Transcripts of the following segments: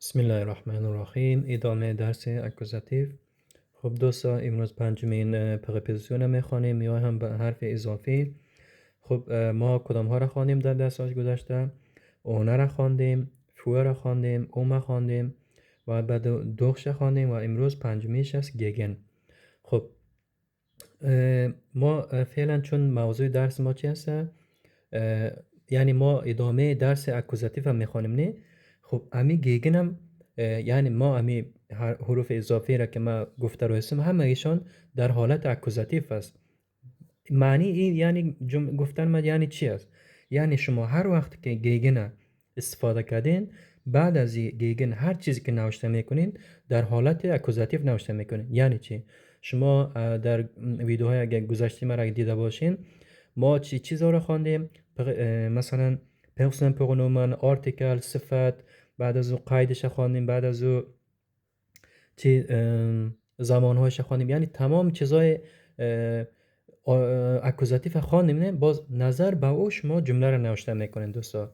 بسم الله الرحمن الرحیم. ادامه درس اکوزاتیو. خب دوستا امروز پنجمین پرپوزیشن میخوانیم یا هم به حرف اضافی. خب ما کدام ها را خواندیم در درس‌های گذشته؟ اونه را خواندیم، فو را خواندیم، اوما خواندیم و بعد دوخش خواندیم و امروز پنجمیش است گگن. خب ما فعلا چون موضوع درس ما چی هست؟ یعنی ما ادامه درس اکوزاتیو هم میخوانیم نه؟ خب امی گگن هم یعنی ما امی حروف اضافی را که ما گفته رو هستم همه ایشان در حالت اکوزاتیو است. معنی این یعنی گفتن ما یعنی چی است؟ یعنی شما هر وقت که گگن استفاده کردین بعد از گگن هر چیزی که نوشته میکنین در حالت اکوزاتیو نوشته میکنین. یعنی چی؟ شما در ویدیوهای اگر گذشته ما را دیده باشین ما چی چیزا رو خواندیم؟ مثلا پرسون پرونومن، آرتیکل، صفت، بعد از او قیدش خواندیم، بعد از او چی زمانهایش خواندیم، یعنی تمام چیزای اکوزاتیو خواندیم نه؟ باز نظر به اوش ما جمله رو نوشته میکنیم دوستا.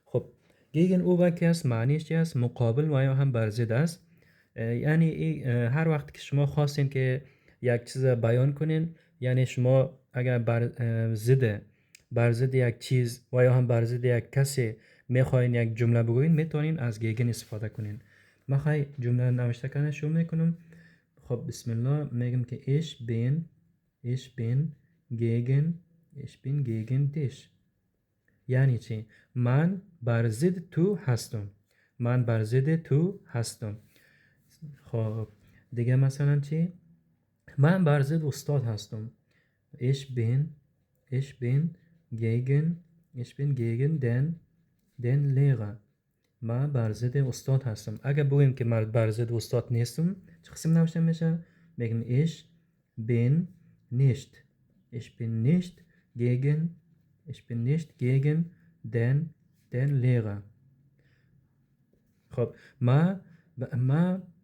خب گیگن او وکی است معنیش چی است؟ مقابل و یا هم برضد است. یعنی هر وقت که شما خواستین که یک چیز بیان کنین، یعنی شما اگر برضد یک چیز و یا هم برضد یک کسی میخواین یک جمله بگوین میتونین از گیگن استفاده کنین. میخوای جمله نوشته کردن شروع میکنم. خب بسم الله میگم که ich bin gegen dich. یعنی چی؟ من بر ضد تو هستم. من بر ضد تو هستم. خب دیگه مثلا چی؟ من بر ضد استاد هستم. Ich bin gegen den Lehrer. من بر ضد استاد هستم. اگه بگویم که من بر ضد استاد نیستم چه قسم نوشته میشه؟ میگیم ich bin nicht gegen den Lehrer. خب ما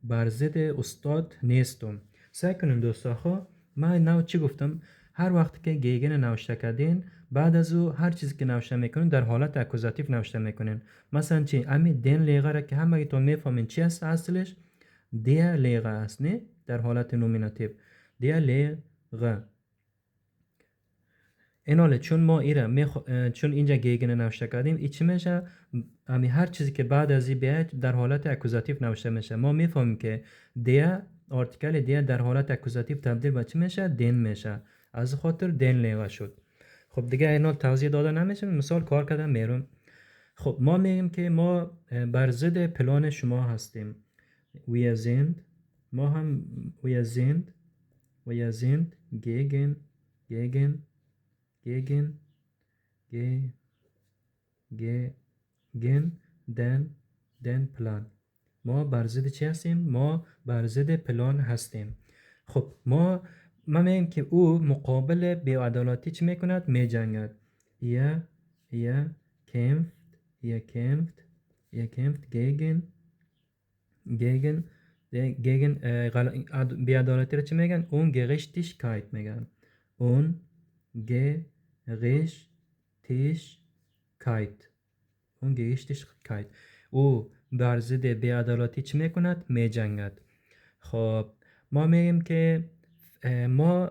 بر ضد استاد نیستم. سعی کنیم دوستا. خب من چی گفتم؟ هر وقت که گیگن نوشته کردین بعد از او هر چیزی که نوشته میکنین در حالت اکوزاتیو نوشته میکنین. مثلا چی؟ امی دن لیغه را که همه ایتون میفهمین چی است اصلش؟ دیا لیغه است نه؟ در حالت نومیناتیو دیا لیغه. ایناله چون ما چون اینجا گیگن نوشته کردیم ای چی میشه؟ امی هر چیزی که بعد از این بیاید در حالت اکوزاتیو نوشته میشه. ما میفهمیم که دیا آرتیکل دیا در حالت اکوزاتیو تبدیل به چی میشه؟ دن میشه. از خاطر دن لیغه شد. خب دیگه اینا توضیح داده نمیشه، مثال کار کردم میرم. خب ما میگیم که ما بر ضد پلان شما هستیم. wir sind ما هم wir sind gegen den پلان. ما بر ضد چی هستیم؟ ما بر ضد پلان هستیم. خب ما میگیم که او مقابل بی‌عدالتی چی میکند؟ میجنگد. er kämpft gegen بی‌عدالتی را چی میگن؟ Ungerechtigkeit میگن. Ungerechtigkeit. او بر ضد بی‌عدالتی چی میکند؟ میجنگد. خب ما میگیم که ما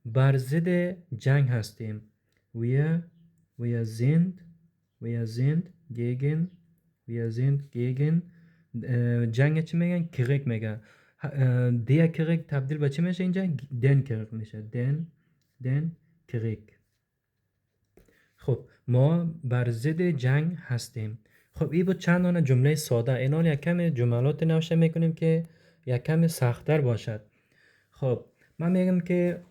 بر ضد جنگ هستیم. wir sind gegen جنگ چی میگن؟ کریگ میگن. دیا کریگ تبدیل به چی میشه اینجا؟ دن کریگ میشه. دن کریگ. خب ما بر ضد جنگ هستیم. خب این بود چند دانه جمله ساده. اینال یک کمی جملات نوشته میکنیم که یک کمی سخت‌تر باشد. خب من میگم که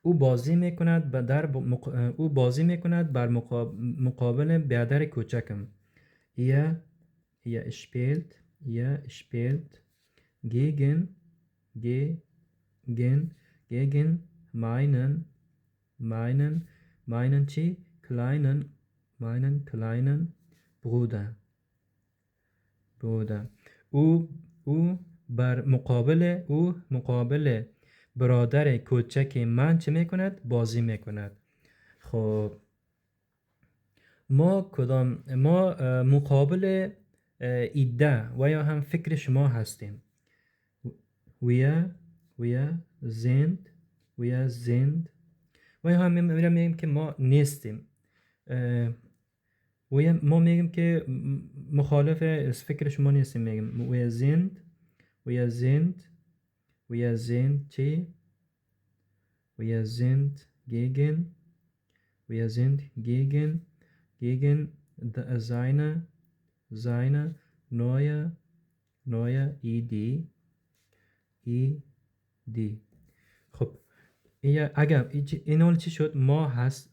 او بازی میکند بر مقابل برادر کوچکم. ihr spielt gegen meinen چی؟ kleinen Bruder. او مقابل برادر کوچک من چه میکند؟ بازی میکند. خب ما مقابل ایده و یا هم فکر شما هستیم. wir sind wir sind و یا هم میگیم که ما نیستیم. ما میگیم که مخالف فکر شما نیستیم، میگیم wir sind چی؟ wir sind gegen seine neue Idee. خب اگر این حال چی شد؟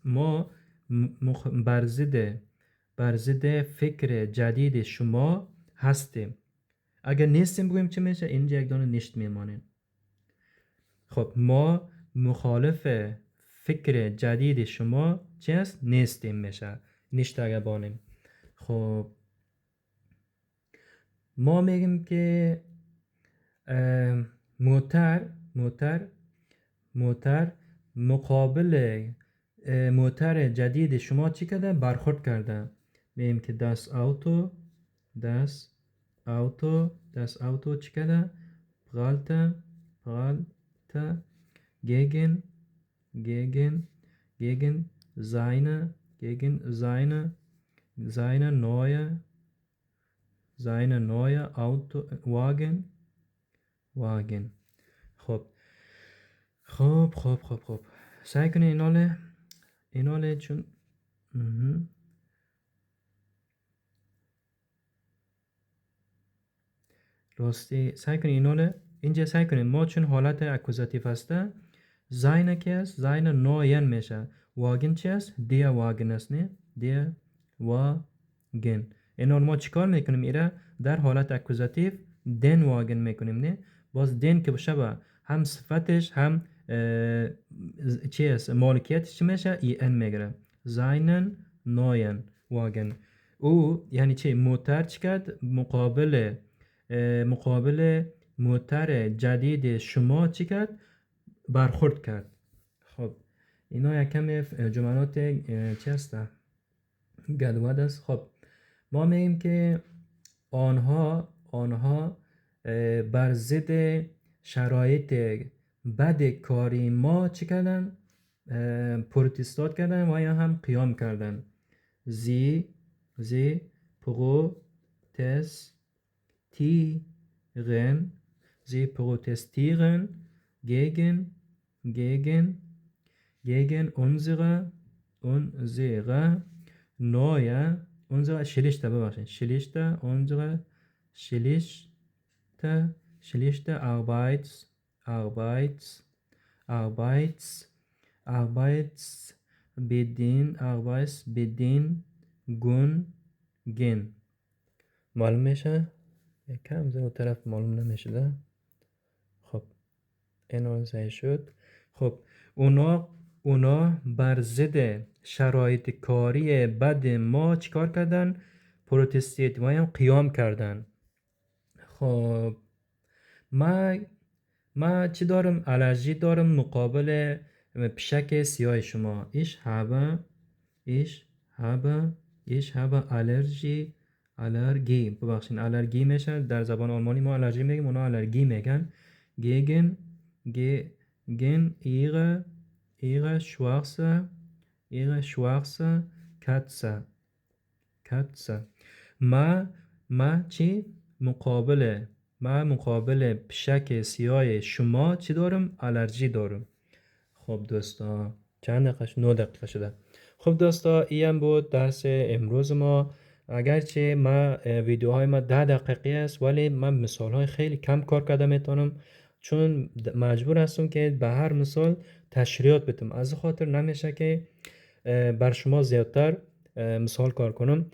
ما برزد فکر جدید شما هستیم. اگر نیستیم بگویم چی میشه؟ اینجا یک دانه نیشت میمانه. خب ما مخالف فکر جدید شما چی هست؟ نیستیم میشه، نیشت اگر بانیم. خب ما میگیم که موتر مقابل موتر جدید شما چی کرده؟ برخورد کرده. میگیم که das Auto چی کرده؟ prallte gegen seine neue Wagen. خب سعی کنید ایناله چون راستی سعی کنید ایناله اینجا سعی کنید ما چون حالت اکوزاتیو هسته زاینه که است زاینه نوین میشه. واگن چی است؟ دیا واگن است نه؟ دیا واگن. اینال ما چیکار میکنیم؟ ایره در حالت اکوزاتیو دن واگن میکنیم نه؟ باز دن که باشه با هم صفتش هم چی است؟ مالکیتش چی میشه؟ ای ان میگیره. زاینن نوین واگن. او یعنی چی؟ موتر چی کرد؟ مقابل موتر جدید شما چی کرد؟ برخورد کرد. خب اینا یکم جملات چی هسته؟ گدواد است. خب ما میگیم که آنها بر ضد شرایط بد کاری ما چی کردن؟ پروتستات کردن و یا هم قیام کردن. زی protestieren gegen unsere neue schlichte Arbeitsbedingungen. معلوم میشه؟ یکم زن طرف معلوم نمیشه. خب اینو صحیح شد. خب اونا بر ضد شرایط کاری بد ما چیکار کردن؟ پروتستیت و هم قیام کردن. خب ما چی دارم؟ الرژی دارم مقابل پشک سیاه شما. ich habe الرژی ببخشین الرژی میشه در زبان آلمانی ما الرژی میگیم اونا الرژی میگن. gegen ihre schwarze Katze. ما چی؟ مقابل پشک سیاه شما چی دارم؟ الرژی دارم. خب دوستا چند دقیقه 9 دقیقه شده. خب دوستا این بود درس امروز ما. اگرچه ویدیوهای ما 10 دقیقه است ولی من مثال های خیلی کم کار کرده میتونم چون مجبور هستم که به هر مثال تشریحات بدم. از خاطر نمیشه که بر شما زیادتر مثال کار کنم.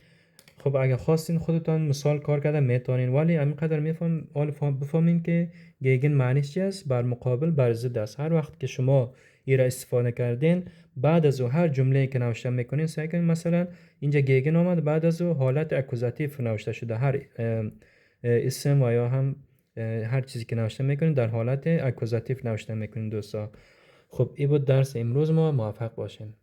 خب اگه خواستین خودتان مثال کار کرده میتونین ولی همینقدر بفهمین که گیگن معنیش چی است؟ بر مقابل بر ضد است. هر وقت که شما این را استفاده کردین بعد از هر جمله که نوشته میکنین سعی کنین مثلا اینجا گیگن آمد بعد از حالت اکوزاتیو نوشته شده هر اسم و یا هم هر چیزی که نوشته میکنین در حالت اکوزاتیو نوشته میکنین دوستا. خب این بود درس امروز ما. موفق باشین.